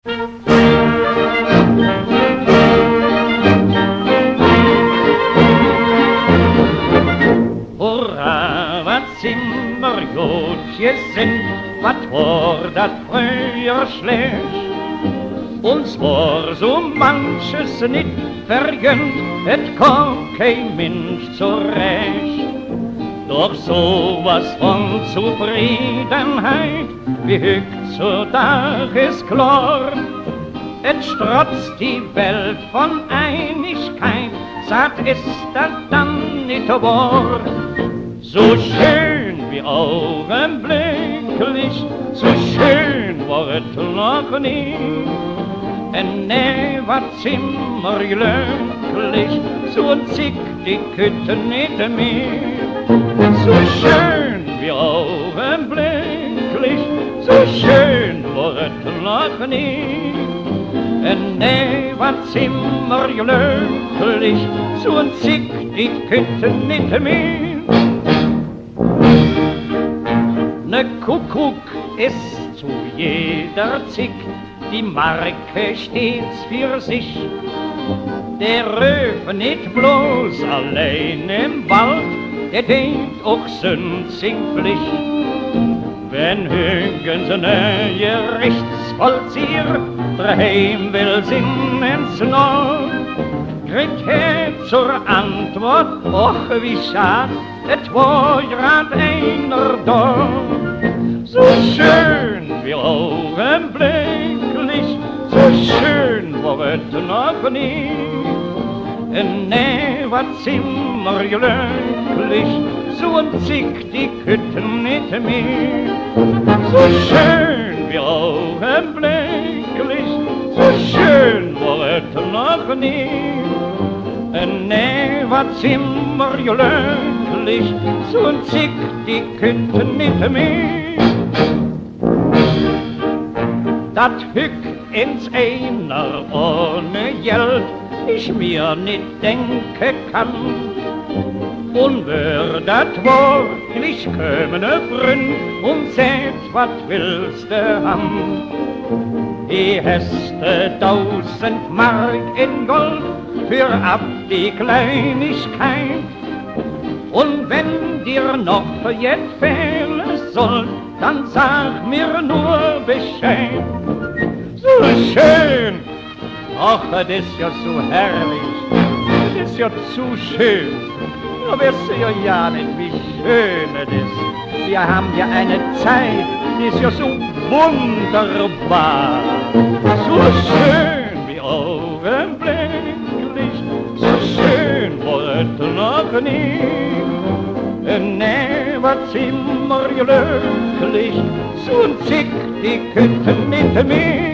Hurra, wat sind wir gut gesinnt, wat war dat früher schlecht. Uns war so manches nicht vergönnt, et kam kein Mensch zurecht. Doch sowas von Zufriedenheit wie heutzutage ist klar. Et strotzt die Welt von Einigkeit, sagt ist das dann nicht wahr. So schön wie augenblicklich, so schön war es noch nie. En nee, wat sind wir glücklich, so zick die Kütte nicht mehr. So schön wie augenblicklich, so schön war es noch nie. En nee, wat sind wir glücklich, so zick die Kütte nicht mehr. Ne Kuckuck ist zu jeder Zick, die Marke stets für sich. Der Röwe nicht bloß allein im Wald, der denkt auch sündsing Pflicht. Wenn Hügens neue Gerichtsvollzieher daheim will sind ins Nord, kriegt zur Antwort, och wie schad, et war grad einer da. So schön wie augenblicklich, so schön war es noch nie. Nee, wat sind wir glücklich, so zick die Kütten nicht mehr. So schön wie augenblicklich, so schön war es noch nie. Nee, wat sind wir glücklich, so zick die Kütten nicht mehr. Dat Hück ins einer ohne Geld ich mir nicht denken kann. Und wer dat wirklich kömmene Freund und seht, wat willst du haben? Die häste 1000 Mark in Gold für ab die Kleinigkeit. Und wenn dir noch jetzt fehlen soll, dann sag mir nur Bescheid. So schön, ach, das ist ja so herrlich, das ist ja zu schön. Du weißt ja nicht, wie schön es ist. Wir haben ja eine Zeit, die ist ja so wunderbar. So schön wie augenblicklich, so schön war es noch nie. Nee, wat sind wir glücklich, so zick die Kütten nicht mehr.